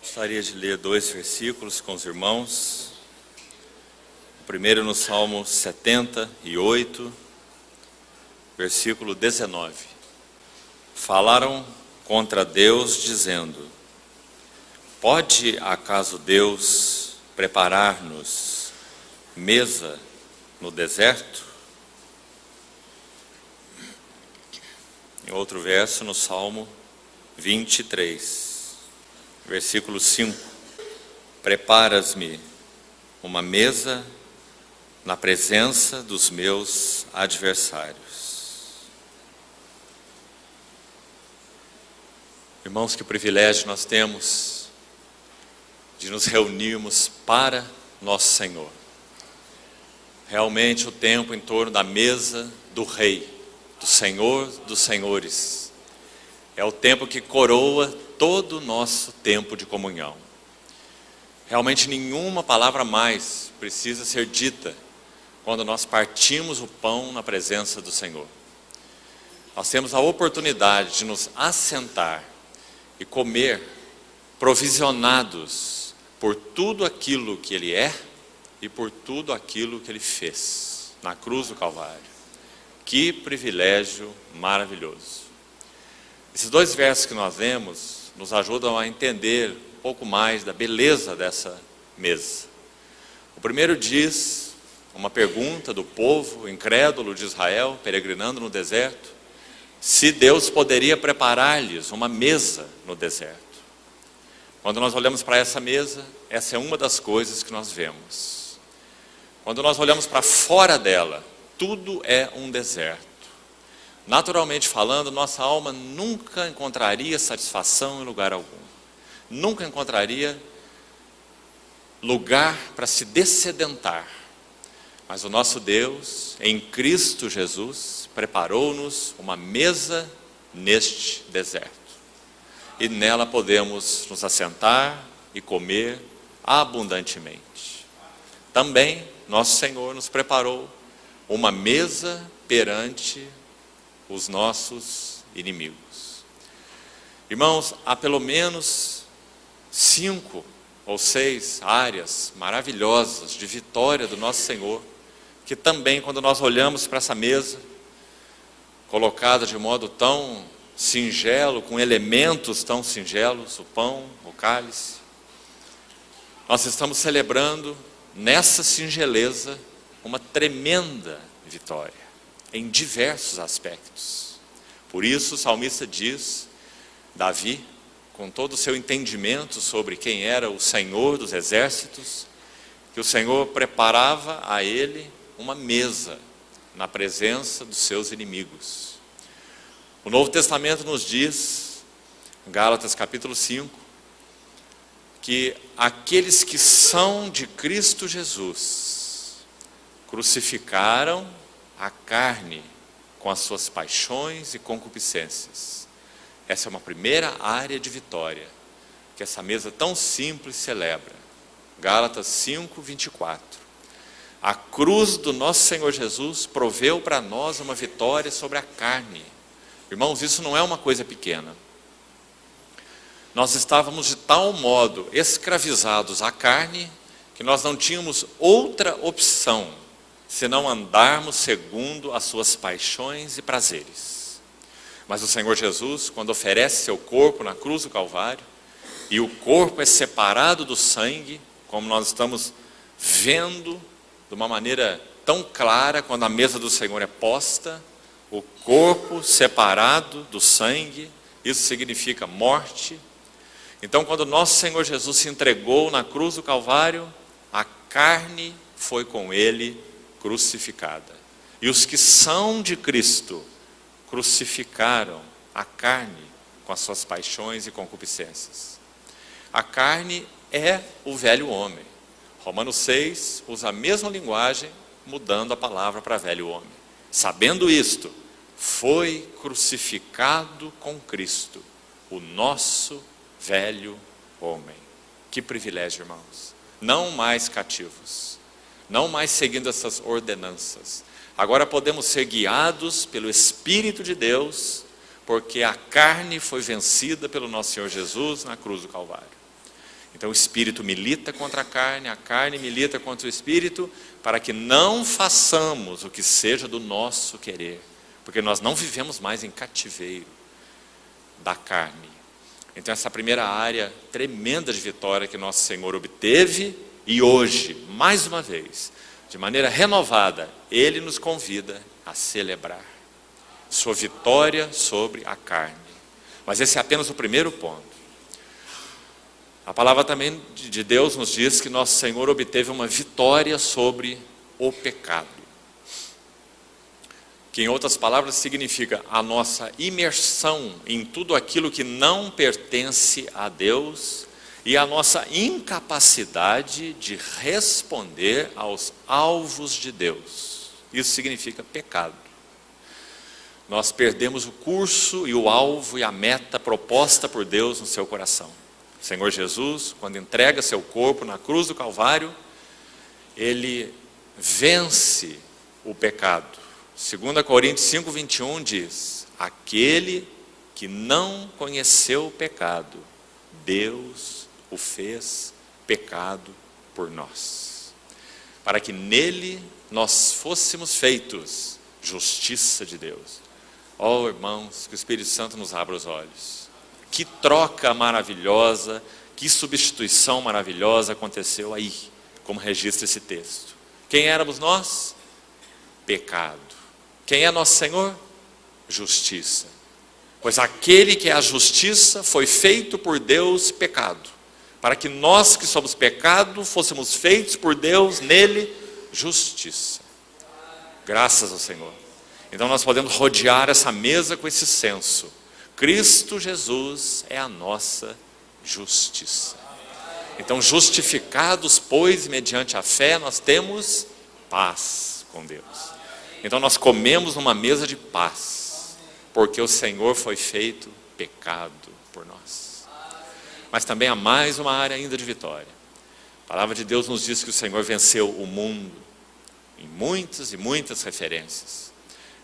Gostaria de ler 2 versículos com os irmãos. O primeiro no Salmo 78, versículo 19. Falaram contra Deus, dizendo: pode acaso Deus preparar-nos mesa no deserto? Em outro verso, no Salmo 23, versículo 5: preparas-me uma mesa na presença dos meus adversários. Irmãos, que privilégio nós temos de nos reunirmos para nosso Senhor. Realmente o tempo em torno da mesa do Rei, do Senhor dos Senhores, é o tempo que coroa todo o nosso tempo de comunhão. Realmente nenhuma palavra mais precisa ser dita quando nós partimos o pão na presença do Senhor. Nós temos a oportunidade de nos assentar e comer provisionados por tudo aquilo que Ele é e por tudo aquilo que Ele fez na cruz do Calvário. Que privilégio maravilhoso! Esses 2 versos que nós lemos nos ajudam a entender um pouco mais da beleza dessa mesa. O primeiro diz, uma pergunta do povo incrédulo de Israel, peregrinando no deserto, se Deus poderia preparar-lhes uma mesa no deserto. Quando nós olhamos para essa mesa, essa é uma das coisas que nós vemos. Quando nós olhamos para fora dela, tudo é um deserto. Naturalmente falando, nossa alma nunca encontraria satisfação em lugar algum. Nunca encontraria lugar para se dessedentar. Mas o nosso Deus, em Cristo Jesus, preparou-nos uma mesa neste deserto. E nela podemos nos assentar e comer abundantemente. Também nosso Senhor nos preparou uma mesa perante os nossos inimigos. Irmãos, há pelo menos 5 ou 6 áreas maravilhosas de vitória do nosso Senhor, que também, quando nós olhamos para essa mesa, colocada de modo tão singelo, com elementos tão singelos, o pão, o cálice, nós estamos celebrando nessa singeleza uma tremenda vitória em diversos aspectos. Por isso o salmista diz, Davi, com todo o seu entendimento sobre quem era o Senhor dos exércitos, que o Senhor preparava a ele uma mesa na presença dos seus inimigos. O Novo Testamento nos diz, em Gálatas capítulo 5, que aqueles que são de Cristo Jesus crucificaram a carne com as suas paixões e concupiscências. Essa é uma primeira área de vitória que essa mesa tão simples celebra. Gálatas 5, 24. A cruz do nosso Senhor Jesus proveu para nós uma vitória sobre a carne. Irmãos, isso não é uma coisa pequena. Nós estávamos de tal modo escravizados à carne que nós não tínhamos outra opção senão andarmos segundo as suas paixões e prazeres. Mas o Senhor Jesus, quando oferece seu corpo na cruz do Calvário, e o corpo é separado do sangue, como nós estamos vendo de uma maneira tão clara quando a mesa do Senhor é posta, o corpo separado do sangue, isso significa morte. Então, quando nosso Senhor Jesus se entregou na cruz do Calvário, a carne foi com ele crucificada. E os que são de Cristo crucificaram a carne com as suas paixões e concupiscências. A carne é o velho homem. Romanos 6 usa a mesma linguagem, mudando a palavra para velho homem. Sabendo isto, foi crucificado com Cristo o nosso velho homem. Que privilégio, irmãos. Não mais cativos. Não mais seguindo essas ordenanças. Agora podemos ser guiados pelo Espírito de Deus, porque a carne foi vencida pelo nosso Senhor Jesus na cruz do Calvário. Então o espírito milita contra a carne milita contra o espírito, para que não façamos o que seja do nosso querer, porque nós não vivemos mais em cativeiro da carne. Então essa primeira área tremenda de vitória que nosso Senhor obteve, e hoje, mais uma vez, de maneira renovada, Ele nos convida a celebrar sua vitória sobre a carne. Mas esse é apenas o primeiro ponto. A palavra também de Deus nos diz que nosso Senhor obteve uma vitória sobre o pecado, que em outras palavras significa a nossa imersão em tudo aquilo que não pertence a Deus e a nossa incapacidade de responder aos alvos de Deus. Isso significa pecado. Nós perdemos o curso e o alvo e a meta proposta por Deus no seu coração. O Senhor Jesus, quando entrega seu corpo na cruz do Calvário, Ele vence o pecado. 2 Coríntios 5:21 diz: aquele que não conheceu o pecado, Deus o fez pecado por nós, para que nele nós fôssemos feitos justiça de Deus. Oh, irmãos, que o Espírito Santo nos abra os olhos. Que troca maravilhosa, que substituição maravilhosa aconteceu aí, como registra esse texto. Quem éramos nós? Pecado. Quem é nosso Senhor? Justiça. Pois aquele que é a justiça foi feito por Deus pecado, para que nós que somos pecado fôssemos feitos por Deus nele justiça. Graças ao Senhor. Então nós podemos rodear essa mesa com esse senso: Cristo Jesus é a nossa justiça. Então, justificados, pois, mediante a fé, nós temos paz com Deus. Então nós comemos numa mesa de paz, porque o Senhor foi feito pecado por nós. Mas também há mais uma área ainda de vitória. A palavra de Deus nos diz que o Senhor venceu o mundo, em muitas e muitas referências.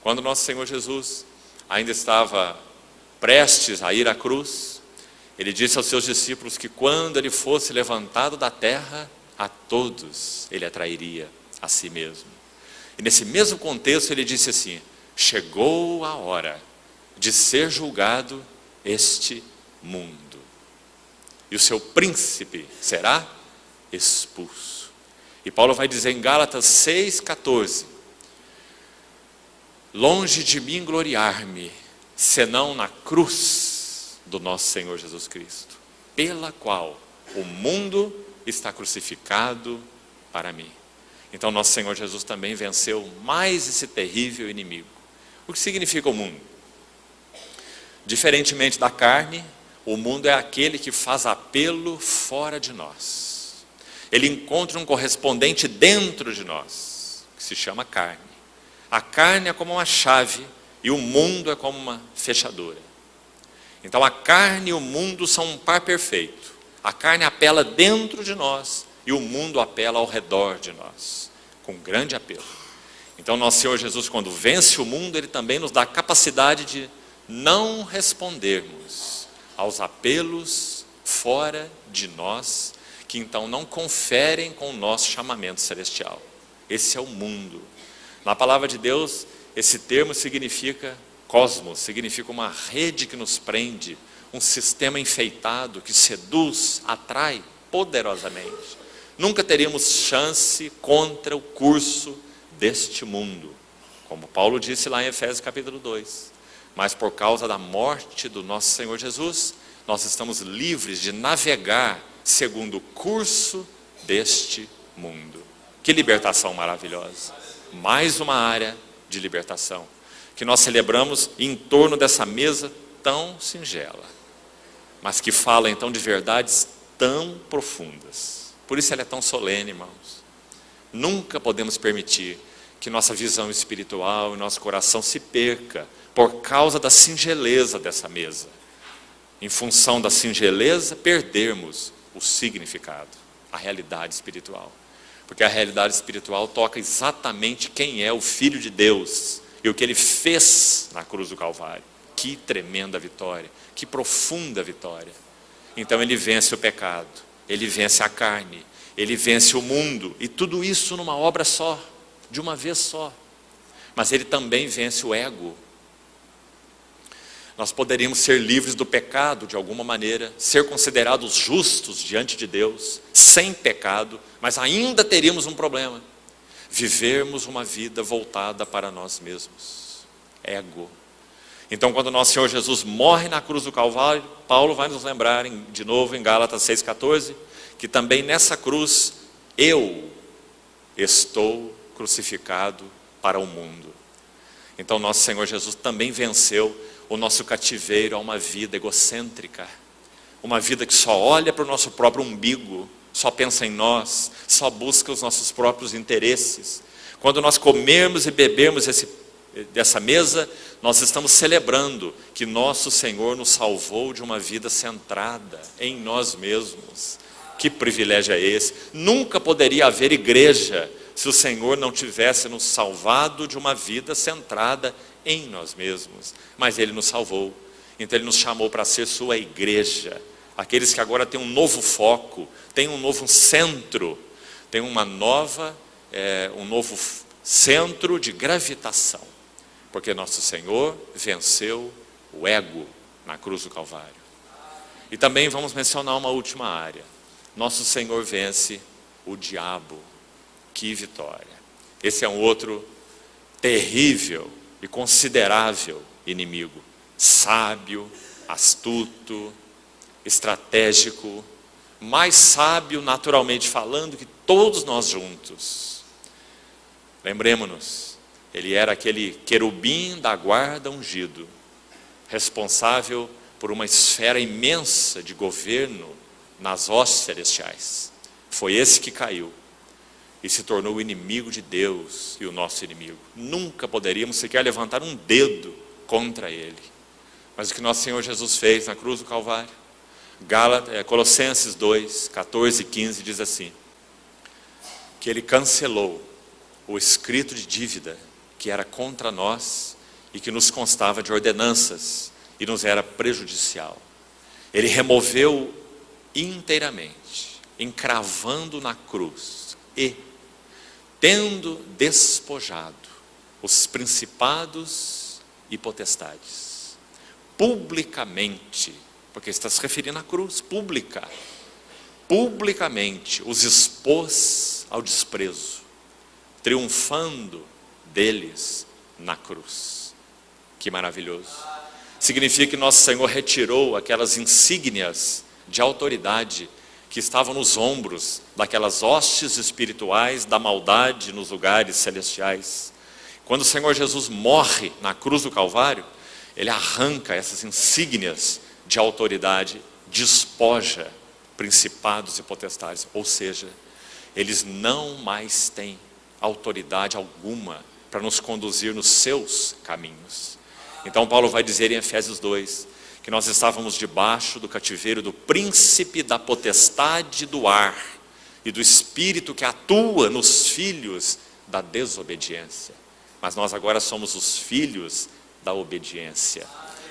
Quando nosso Senhor Jesus ainda estava prestes a ir à cruz, Ele disse aos seus discípulos que quando Ele fosse levantado da terra, a todos Ele atrairia a si mesmo. E nesse mesmo contexto Ele disse assim: chegou a hora de ser julgado este mundo, e o seu príncipe será expulso. E Paulo vai dizer em Gálatas 6,14: longe de mim gloriar-me, senão na cruz do nosso Senhor Jesus Cristo, pela qual o mundo está crucificado para mim. Então nosso Senhor Jesus também venceu mais esse terrível inimigo. O que significa o mundo? Diferentemente da carne, o mundo é aquele que faz apelo fora de nós. Ele encontra um correspondente dentro de nós, que se chama carne. A carne é como uma chave e o mundo é como uma fechadura. Então a carne e o mundo são um par perfeito. A carne apela dentro de nós e o mundo apela ao redor de nós, com grande apelo. Então nosso Senhor Jesus, quando vence o mundo, Ele também nos dá a capacidade de não respondermos aos apelos fora de nós, que então não conferem com o nosso chamamento celestial. Esse é o mundo. Na palavra de Deus, esse termo significa cosmos, significa uma rede que nos prende, um sistema enfeitado que seduz, atrai poderosamente. Nunca teríamos chance contra o curso deste mundo, como Paulo disse lá em Efésios capítulo 2. Mas por causa da morte do nosso Senhor Jesus, nós estamos livres de navegar segundo o curso deste mundo. Que libertação maravilhosa! Mais uma área de libertação, que nós celebramos em torno dessa mesa tão singela, mas que fala então de verdades tão profundas. Por isso ela é tão solene, irmãos. Nunca podemos permitir que nossa visão espiritual e nosso coração se perca por causa da singeleza dessa mesa. Em função da singeleza, perdermos o significado, a realidade espiritual. Porque a realidade espiritual toca exatamente quem é o Filho de Deus e o que Ele fez na cruz do Calvário. Que tremenda vitória, que profunda vitória. Então Ele vence o pecado, Ele vence a carne, Ele vence o mundo, e tudo isso numa obra só, de uma vez só. Mas Ele também vence o ego. Nós poderíamos ser livres do pecado de alguma maneira, ser considerados justos diante de Deus, sem pecado, mas ainda teríamos um problema: vivermos uma vida voltada para nós mesmos. Ego. Então, quando nosso Senhor Jesus morre na cruz do Calvário, Paulo vai nos lembrar de novo em Gálatas 6,14, que também nessa cruz eu estou crucificado para o mundo. Então nosso Senhor Jesus também venceu o nosso cativeiro a uma vida egocêntrica, uma vida que só olha para o nosso próprio umbigo, só pensa em nós, só busca os nossos próprios interesses. Quando nós comermos e bebermos dessa mesa, nós estamos celebrando que nosso Senhor nos salvou de uma vida centrada em nós mesmos. Que privilégio é esse? Nunca poderia haver igreja se o Senhor não tivesse nos salvado de uma vida centrada em nós mesmos. Mas Ele nos salvou, então Ele nos chamou para ser sua igreja, aqueles que agora têm um novo foco, têm um novo centro, têm um novo centro de gravitação, porque nosso Senhor venceu o ego na cruz do Calvário. E também vamos mencionar uma última área: nosso Senhor vence o diabo. Que vitória! Esse é um outro terrível e considerável inimigo, sábio, astuto, estratégico, mais sábio naturalmente falando que todos nós juntos. Lembremos-nos, ele era aquele querubim da guarda ungido, responsável por uma esfera imensa de governo nas hostes celestiais. Foi esse que caiu e se tornou o inimigo de Deus e o nosso inimigo. Nunca poderíamos sequer levantar um dedo contra ele. Mas o que nosso Senhor Jesus fez na cruz do Calvário, Colossenses 2, 14 e 15 diz assim: que Ele cancelou o escrito de dívida que era contra nós e que nos constava de ordenanças e nos era prejudicial. Ele removeu inteiramente, encravando na cruz, e tendo despojado os principados e potestades, publicamente, porque está se referindo à cruz, publicamente os expôs ao desprezo, triunfando deles na cruz. Que maravilhoso! Significa que nosso Senhor retirou aquelas insígnias de autoridade que estavam nos ombros daquelas hostes espirituais da maldade nos lugares celestiais. Quando o Senhor Jesus morre na cruz do Calvário, Ele arranca essas insígnias de autoridade, despoja principados e potestades, ou seja, eles não mais têm autoridade alguma para nos conduzir nos seus caminhos. Então Paulo vai dizer em Efésios 2, que nós estávamos debaixo do cativeiro do príncipe da potestade do ar e do espírito que atua nos filhos da desobediência. Mas nós agora somos os filhos da obediência,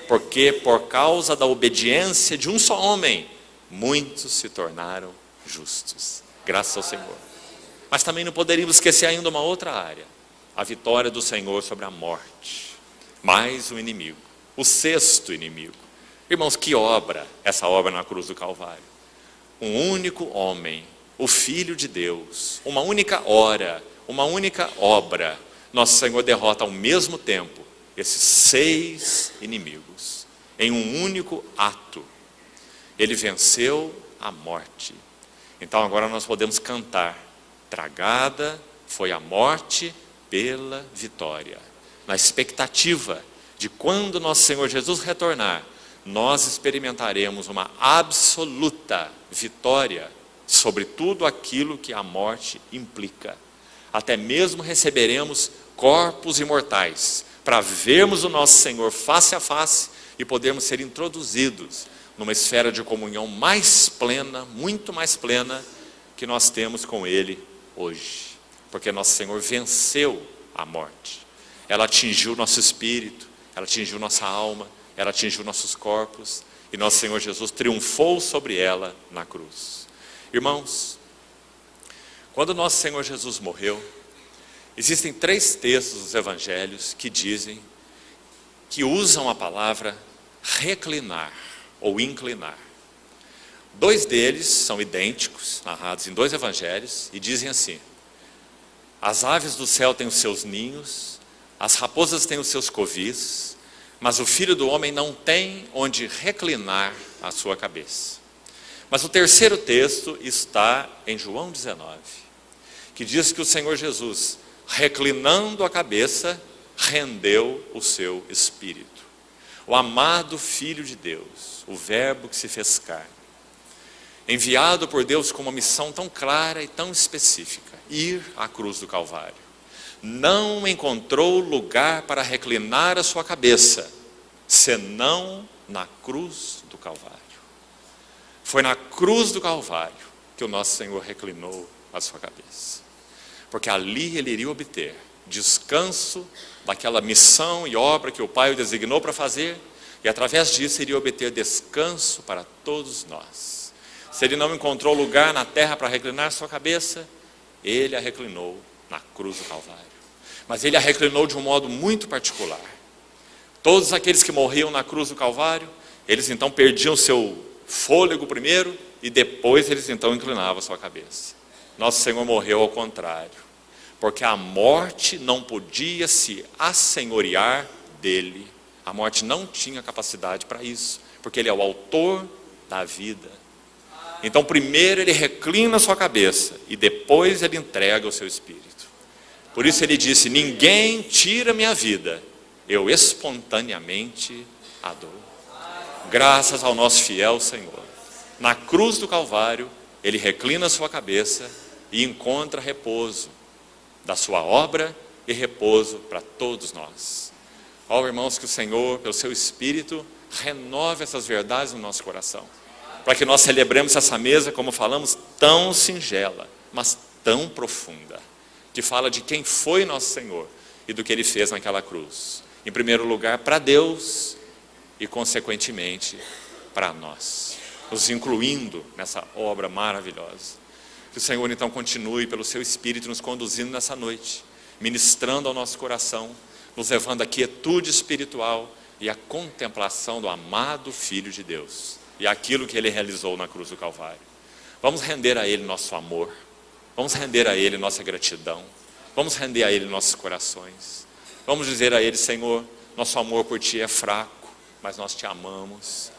porque por causa da obediência de um só homem, muitos se tornaram justos. Graças ao Senhor. Mas também não poderíamos esquecer ainda uma outra área: a vitória do Senhor sobre a morte. Mais um inimigo, o sexto inimigo. Irmãos, que obra, essa obra na cruz do Calvário. Um único homem, o Filho de Deus, uma única hora, uma única obra. Nosso Senhor derrota ao mesmo tempo esses 6 inimigos, em um único ato. Ele venceu a morte. Então agora nós podemos cantar: tragada foi a morte pela vitória. Na expectativa de quando nosso Senhor Jesus retornar, nós experimentaremos uma absoluta vitória sobre tudo aquilo que a morte implica. Até mesmo receberemos corpos imortais para vermos o nosso Senhor face a face e podermos ser introduzidos numa esfera de comunhão mais plena, muito mais plena, que nós temos com Ele hoje. Porque nosso Senhor venceu a morte. Ela atingiu nosso espírito, ela atingiu nossa alma, ela atingiu nossos corpos, e nosso Senhor Jesus triunfou sobre ela na cruz. Irmãos, quando nosso Senhor Jesus morreu, existem 3 textos dos evangelhos que dizem, que usam a palavra reclinar ou inclinar. 2 deles são idênticos, narrados em 2 evangelhos, e dizem assim: as aves do céu têm os seus ninhos, as raposas têm os seus covis, mas o Filho do Homem não tem onde reclinar a sua cabeça. Mas o terceiro texto está em João 19, que diz que o Senhor Jesus, reclinando a cabeça, rendeu o seu espírito. O amado Filho de Deus, o Verbo que se fez carne, enviado por Deus com uma missão tão clara e tão específica, ir à cruz do Calvário, não encontrou lugar para reclinar a sua cabeça, senão na cruz do Calvário. Foi na cruz do Calvário que o nosso Senhor reclinou a sua cabeça, porque ali ele iria obter descanso daquela missão e obra que o Pai o designou para fazer, e através disso iria obter descanso para todos nós. Se ele não encontrou lugar na terra para reclinar sua cabeça, ele a reclinou na cruz do Calvário. Mas ele a reclinou de um modo muito particular. Todos aqueles que morriam na cruz do Calvário, eles então perdiam seu fôlego primeiro, e depois eles então inclinavam sua cabeça. Nosso Senhor morreu ao contrário, porque a morte não podia se assenhorear dele. A morte não tinha capacidade para isso, porque ele é o autor da vida. Então primeiro ele reclina sua cabeça, e depois ele entrega o seu espírito. Por isso ele disse: ninguém tira minha vida, eu espontaneamente a dou. Graças ao nosso fiel Senhor. Na cruz do Calvário, ele reclina sua cabeça e encontra repouso da sua obra e repouso para todos nós. Ó irmãos, que o Senhor, pelo seu Espírito, renove essas verdades no nosso coração, para que nós celebremos essa mesa, como falamos, tão singela, mas tão profunda, que fala de quem foi nosso Senhor e do que ele fez naquela cruz. Em primeiro lugar, para Deus e, consequentemente, para nós, nos incluindo nessa obra maravilhosa. Que o Senhor, então, continue, pelo seu Espírito, nos conduzindo nessa noite, ministrando ao nosso coração, nos levando à quietude espiritual e à contemplação do amado Filho de Deus e aquilo que ele realizou na cruz do Calvário. Vamos render a ele nosso amor, vamos render a ele nossa gratidão, vamos render a ele nossos corações. Vamos dizer a ele: Senhor, nosso amor por ti é fraco, mas nós te amamos.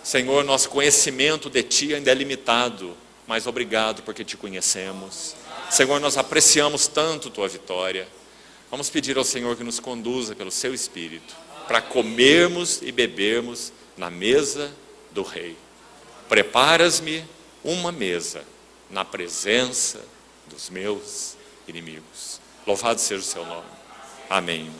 Senhor, nosso conhecimento de ti ainda é limitado, mas obrigado porque te conhecemos. Senhor, nós apreciamos tanto tua vitória. Vamos pedir ao Senhor que nos conduza pelo seu Espírito, para comermos e bebermos na mesa do Rei. Preparas-me uma mesa na presença dos meus inimigos. Louvado seja o seu nome. Amém.